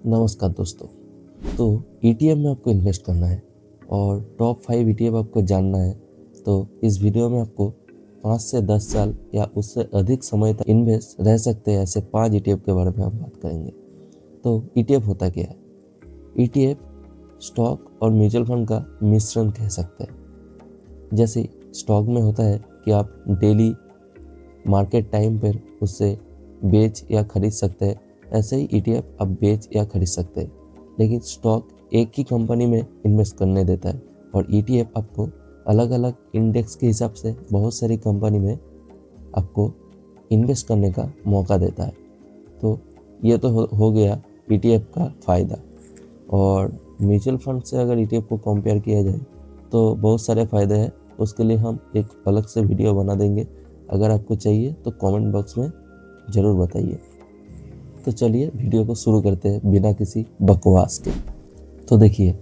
नमस्कार दोस्तों। तो ईटीएफ में आपको इन्वेस्ट करना है और टॉप 5 ईटीएफ आपको जानना है, तो इस वीडियो में आपको 5 से 10 साल या उससे अधिक समय तक इन्वेस्ट रह सकते हैं ऐसे 5 ईटीएफ के बारे में हम बात करेंगे। तो ईटीएफ होता क्या है? ईटीएफ स्टॉक और म्यूचुअल फंड का मिश्रण कह सकते हैं। जैसे स्टॉक में होता है कि आप डेली मार्केट टाइम पर उससे बेच या खरीद सकते हैं, ऐसे ही ईटीएफ आप बेच या खरीद सकते हैं। लेकिन स्टॉक एक ही कंपनी में इन्वेस्ट करने देता है और ईटीएफ आपको अलग अलग इंडेक्स के हिसाब से बहुत सारी कंपनी में आपको इन्वेस्ट करने का मौका देता है। तो ये तो हो गया ईटीएफ का फ़ायदा। और म्यूचुअल फंड से अगर ईटीएफ को कंपेयर किया जाए तो बहुत सारे फ़ायदे हैं। उसके लिए हम एक अलग से वीडियो बना देंगे। अगर आपको चाहिए तो कमेंट बॉक्स में ज़रूर बताइए। तो चलिए वीडियो को शुरू करते हैं बिना किसी बकवास के। तो देखिए,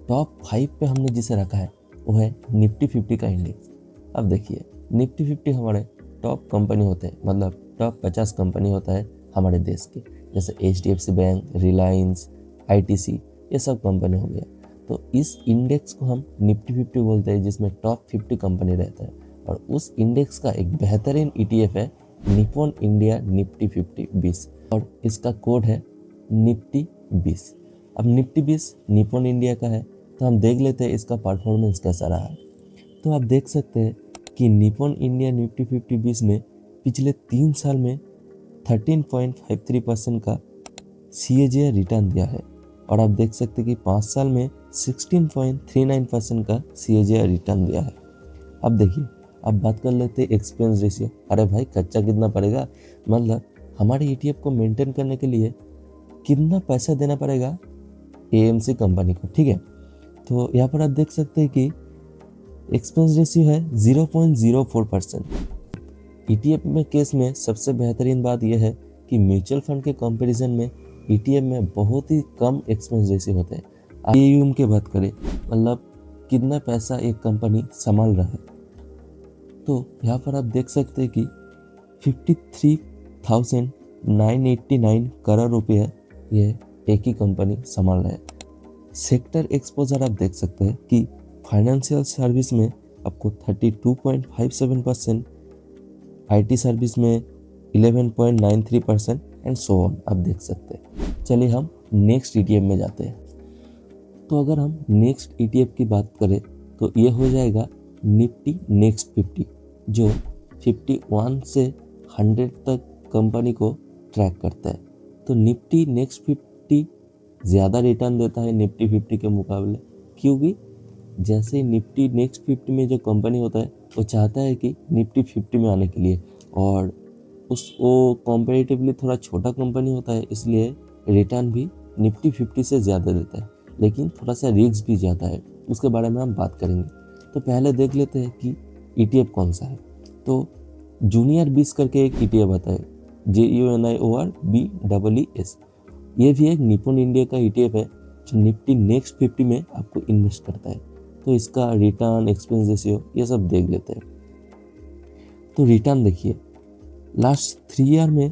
टॉप 5 पे हमने जिसे रखा है वो है निफ्टी 50 का इंडेक्स। अब देखिए, निफ्टी 50 हमारे टॉप कंपनी होते हैं, मतलब टॉप 50 कंपनी होता है हमारे देश के, जैसे एचडीएफसी बैंक, रिलायंस, आईटीसी, ये सब कंपनी हो गया। तो इस इंडेक्स को हम निफ्टी 50 बोलते हैं, जिसमें टॉप 50 कंपनी रहता है। और उस इंडेक्स का एक बेहतरीन ईटीएफ है निप्पॉन इंडिया निफ्टी 50 20 और इसका कोड है निफ्टी 20। अब निफ्टी 20 निप्पॉन इंडिया का है, तो हम देख लेते हैं इसका परफॉर्मेंस कैसा रहा है। तो आप देख सकते हैं कि निप्पॉन इंडिया निफ्टी 50 20 ने पिछले 3 साल में 13.53% का CAGR रिटर्न दिया है। और आप देख सकते हैं कि 5 साल में 16.39% का CAGR रिटर्न दिया है। अब देखिए, अब बात कर लेते हैं एक्सपेंस रेशियो। अरे भाई, खर्चा कितना पड़ेगा, मतलब हमारे ईटीएफ को मेंटेन करने के लिए कितना पैसा देना पड़ेगा एएमसी कंपनी को, ठीक है। तो यहाँ पर आप देख सकते हैं कि एक्सपेंस रेशियो है 0.04%। ईटीएफ में केस में सबसे बेहतरीन बात यह है कि म्यूचुअल फंड के कंपैरिजन में ईटीएफ में बहुत ही कम एक्सपेंस रेशियो होते हैं। AUM की बात करें, मतलब कितना पैसा एक कंपनी संभाल रहा है, तो यहाँ पर आप देख सकते हैं कि 53,989 करोड़ रुपये ये एक ही कंपनी संभाल रहा है। सेक्टर एक्सपोजर आप देख सकते हैं कि फाइनेंशियल सर्विस में आपको 32.57%, आईटी सर्विस में 11.93% एंड सो ऑन आप देख सकते हैं। चलिए हम नेक्स्ट ईटीएफ में जाते हैं। तो अगर हम नेक्स्ट ईटीएफ की बात करें तो ये हो जाएगा निफ्टी नेक्स्ट 50, जो 51 से 100 तक कंपनी को ट्रैक करता है। तो निफ्टी नेक्स्ट 50 ज़्यादा रिटर्न देता है निफ्टी 50 के मुकाबले, क्योंकि जैसे निफ्टी नेक्स्ट 50 में जो कंपनी होता है वो चाहता है कि निफ्टी 50 में आने के लिए, और वो कंपैरेटिवली थोड़ा छोटा कंपनी होता है, इसलिए रिटर्न भी निफ्टी 50 से ज़्यादा देता है, लेकिन थोड़ा सा रिस्क भी ज़्यादा है। उसके बारे में हम बात करेंगे। तो पहले देख लेते हैं कि ईटीएफ कौन सा है। तो जूनियर 20 करके एक ईटीएफ आता है, JUNIOR-BEES। ये भी एक निप्पॉन इंडिया का ईटीएफ है जो निफ्टी नेक्स्ट 50 में आपको इन्वेस्ट करता है। तो इसका रिटर्न, एक्सपेंस रेशियो ये सब देख लेते हैं। तो रिटर्न देखिए, लास्ट 3 ईयर में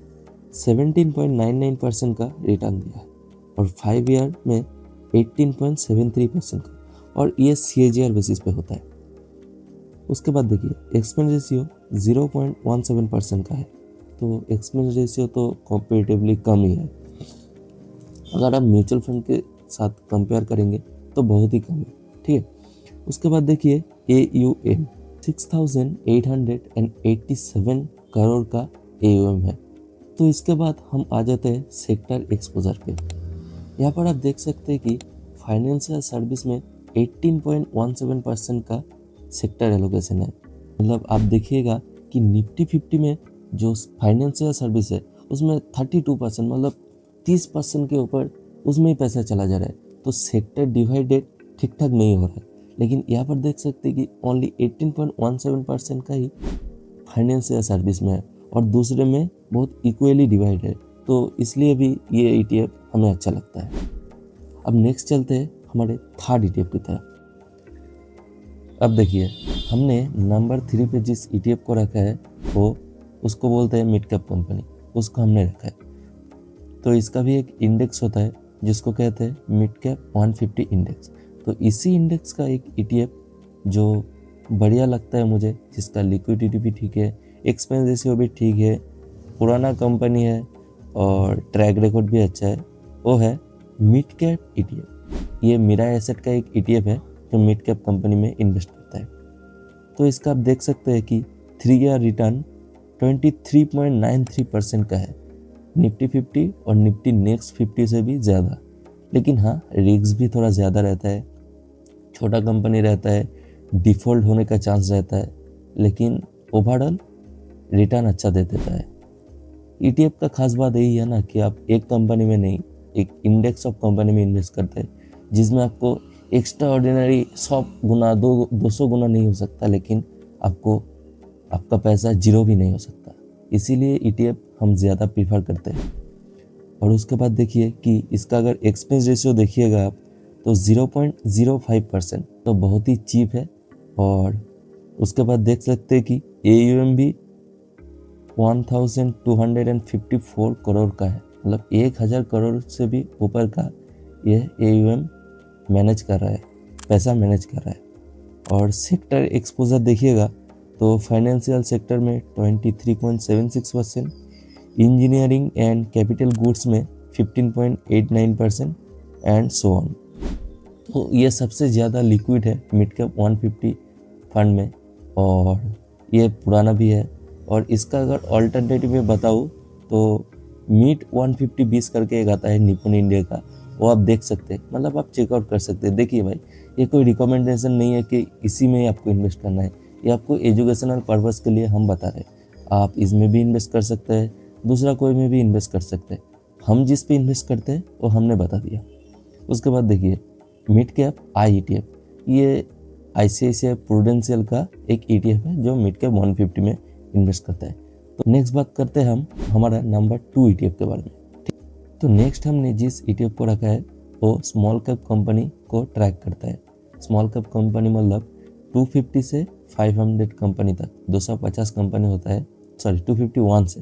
17.99% का रिटर्न दिया है और 5 ईयर में 18.73% का, और ये CAGR बेसिस पे होता है। उसके बाद देखिए, एक्सपेंस रेशियो 0.17% का है। तो एक्सपेंस रेशियो तो कंपेरेटिवली कम ही है। अगर आप म्यूचुअल फंड के साथ कंपेयर करेंगे तो बहुत ही कम है, ठीक है। उसके बाद देखिए, AUM 6,887 करोड़ का AUM है। तो इसके बाद हम आ जाते हैं सेक्टर एक्सपोजर पे। यहाँ पर आप देख सकते हैं कि फाइनेंशियल सर्विस में 18.17% का सेक्टर एलोकेशन है। मतलब आप देखिएगा कि निफ्टी 50 में जो फाइनेंशियल सर्विस है उसमें 32%, मतलब 30% के ऊपर उसमें ही पैसा चला जा रहा है। तो सेक्टर डिवाइडेड ठीक ठाक नहीं हो रहा है। लेकिन यहाँ पर देख सकते हैं कि ओनली 18.17% का ही फाइनेंशियल सर्विस में है और दूसरे में बहुत इक्वली डिवाइड है। तो इसलिए भी ये ईटीएफ हमें अच्छा लगता है। अब नेक्स्ट चलते हैं हमारे थर्ड ईटीएफ की तरफ। अब देखिए, हमने नंबर 3 पे जिस ईटीएफ को रखा है वो उसको बोलते हैं मिड कैप कंपनी, उसको हमने रखा है। तो इसका भी एक इंडेक्स होता है जिसको कहते हैं मिड कैप 150 इंडेक्स। तो इसी इंडेक्स का एक ETF जो बढ़िया लगता है मुझे, जिसका लिक्विडिटी भी ठीक है, एक्सपेंस रेशियो भी ठीक है, पुराना कंपनी है और ट्रैक रिकॉर्ड भी अच्छा है, वो है मिड कैप ETF। ये मिराई एसेट का एक ETF है जो मिड कैप कंपनी में इन्वेस्ट करता है। तो इसका आप देख सकते हैं कि 3 ईयर रिटर्न 23.93% का है, निफ्टी 50 और निफ्टी नेक्स्ट 50 से भी ज़्यादा। लेकिन हाँ, रिस्क भी थोड़ा ज़्यादा रहता है, छोटा कंपनी रहता है, डिफ़ॉल्ट होने का चांस रहता है, लेकिन ओवरऑल रिटर्न अच्छा दे देता है। ETF का खास बात यही है ना कि आप एक कंपनी में नहीं, एक इंडेक्स ऑफ कंपनी में इन्वेस्ट करते हैं, जिसमें आपको एक्स्ट्रा ऑर्डिनरी 100 गुना 200 गुना नहीं हो सकता, लेकिन आपका पैसा जीरो भी नहीं हो सकता। इसीलिए ETF हम ज़्यादा प्रीफर करते हैं। और उसके बाद देखिए कि इसका अगर एक्सपेंस रेशियो देखिएगा आप तो 0.05%, तो बहुत ही चीप है। और उसके बाद देख सकते हैं कि AUM भी 1254 करोड़ का है, मतलब 1000 करोड़ से भी ऊपर का यह AUM मैनेज कर रहा है, पैसा मैनेज कर रहा है। और सेक्टर एक्सपोजर देखिएगा तो फाइनेंशियल सेक्टर में 23.76%, इंजीनियरिंग एंड कैपिटल गुड्स में 15.89% एंड सो ऑन। तो ये सबसे ज़्यादा लिक्विड है मिड कैप 150 फंड में, और ये पुराना भी है। और इसका अगर ऑल्टरनेटिव में बताऊँ तो मिड 150-20 करके एक आता है निपुण इंडिया का, वो आप देख सकते हैं, मतलब आप चेकआउट कर सकते हैं। देखिए भाई, ये कोई रिकमेंडेशन नहीं है कि इसी में आपको इन्वेस्ट करना है, ये आपको एजुकेशनल पर्पस के लिए हम बता रहे हैं। आप इसमें भी इन्वेस्ट कर सकते हैं, दूसरा कोई में भी इन्वेस्ट कर सकते हैं। हम जिस पे इन्वेस्ट करते हैं वो हमने बता दिया। उसके बाद देखिए मिड कैप IETF, ये ICICI प्रूडेंशियल का एक ETF है जो मिड कैप 150 में इन्वेस्ट करता है। तो नेक्स्ट बात करते हैं हम हमारा नंबर 2 ETF के बारे में। तो नेक्स्ट हमने जिस ETF को रखा है वो स्मॉल कैप कंपनी को ट्रैक करता है। स्मॉल कैप कंपनी मतलब 250 से 500 कंपनी तक, 250 कंपनी होता है, 251 से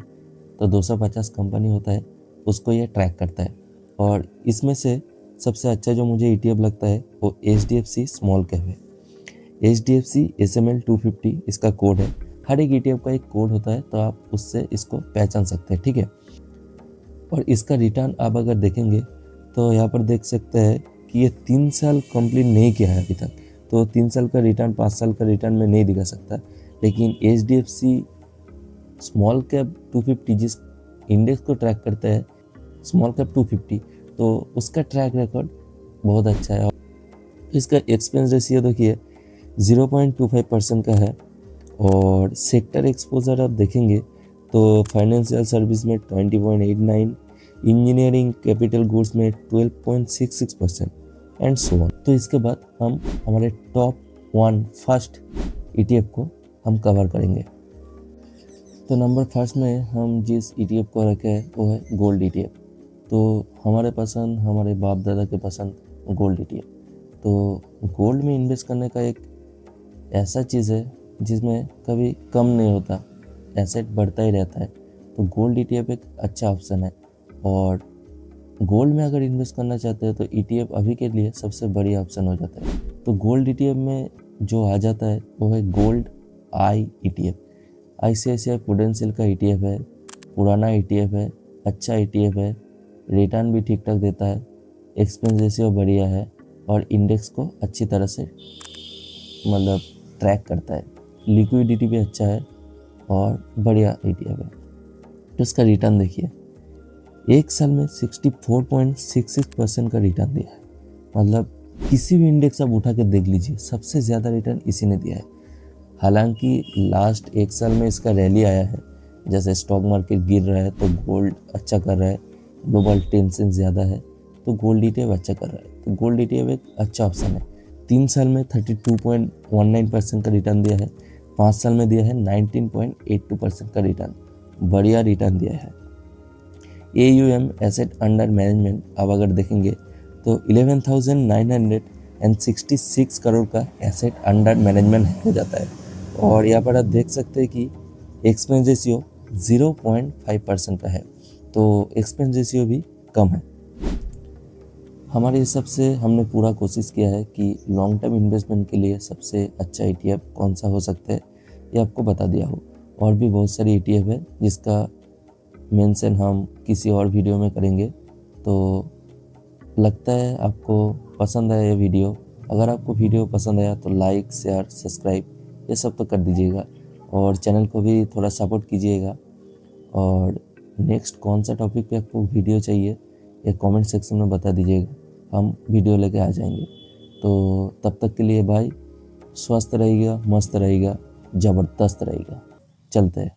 तो 250 कंपनी होता है, उसको ये ट्रैक करता है। और इसमें से सबसे अच्छा जो मुझे ETF लगता है वो HDFC स्मॉल कैप है। HDFC SML 250 इसका कोड है। हर एक ETF का एक कोड होता है, तो आप उससे इसको पहचान सकते हैं, ठीक है। और इसका रिटर्न आप अगर देखेंगे तो यहाँ पर देख सकते हैं कि ये 3 साल कंप्लीट नहीं किया है अभी तक, तो 3 साल का रिटर्न 5 साल का रिटर्न में नहीं दिखा सकता। लेकिन HDFC स्मॉल कैप 250 जिस इंडेक्स को ट्रैक करता है, स्मॉल कैप 250, तो उसका ट्रैक रिकॉर्ड बहुत अच्छा है। इसका एक्सपेंस रेशियो देखिए 0.25% का है। और सेक्टर एक्सपोजर आप देखेंगे तो फाइनेंशियल सर्विस में 20.89, इंजीनियरिंग कैपिटल गुड्स में 12.66% एंड सो ऑन। तो इसके बाद हम हमारे टॉप 1 फर्स्ट ETF को हम कवर करेंगे। तो नंबर फर्स्ट में हम जिस ETF को रखे हैं वो है गोल्ड ETF। तो हमारे बाप दादा के पसंद गोल्ड ETF। तो गोल्ड में इन्वेस्ट करने का एक ऐसा चीज़ है जिसमें कभी कम नहीं होता, एसेट बढ़ता ही रहता है। तो गोल्ड ETF एक अच्छा ऑप्शन है। और गोल्ड में अगर इन्वेस्ट करना चाहते हैं तो ETF अभी के लिए सबसे बढ़िया ऑप्शन हो जाता है। तो गोल्ड ETF में जो आ जाता है वो है गोल्ड IETF। ICICI प्रूडेंशियल का ETF है, पुराना ETF है, अच्छा ETF है, रिटर्न भी ठीक ठाक देता है, एक्सपेंस रेशियो बढ़िया है और इंडेक्स को अच्छी तरह से मतलब ट्रैक करता है, लिक्विडिटी भी अच्छा है और बढ़िया ETF है। तो इसका रिटर्न देखिए, एक साल में 64.66% का रिटर्न दिया है। मतलब किसी भी इंडेक्स आप उठा के देख लीजिए, सबसे ज़्यादा रिटर्न इसी ने दिया है। हालांकि लास्ट एक साल में इसका रैली आया है, जैसे स्टॉक मार्केट गिर रहा है तो गोल्ड अच्छा कर रहा है, ग्लोबल टेंशन ज़्यादा है तो गोल्ड ETF अच्छा कर रहा है। तो गोल्ड ETF एक अच्छा ऑप्शन है। 3 साल में 32.19% का रिटर्न दिया है, 5 साल में दिया है 19.82% का रिटर्न, बढ़िया रिटर्न दिया है। AUM एसेट अंडर मैनेजमेंट आप अगर देखेंगे तो 11,966 करोड़ का एसेट अंडर मैनेजमेंट हो जाता है। और यहाँ पर आप देख सकते हैं कि एक्सपेंस रेशियो 0.5% का है, तो एक्सपेंस रेशियो भी कम है। हमारे हिसाब से हमने पूरा कोशिश किया है कि लॉन्ग टर्म इन्वेस्टमेंट के लिए सबसे अच्छा ETF कौन सा हो सकता है ये आपको बता दिया हो। और भी बहुत सारी ETF है जिसका मेंशन हम किसी और वीडियो में करेंगे। तो लगता है आपको पसंद आया ये वीडियो। अगर आपको वीडियो पसंद आया तो लाइक, शेयर, सब्सक्राइब ये सब तो कर दीजिएगा और चैनल को भी थोड़ा सपोर्ट कीजिएगा। और नेक्स्ट कौन सा टॉपिक पे आपको वीडियो चाहिए ये कमेंट सेक्शन में बता दीजिएगा, हम वीडियो लेके आ जाएंगे। तो तब तक के लिए भाई स्वस्थ रहिएगा, मस्त रहिएगा, ज़बरदस्त रहिएगा। चलते हैं।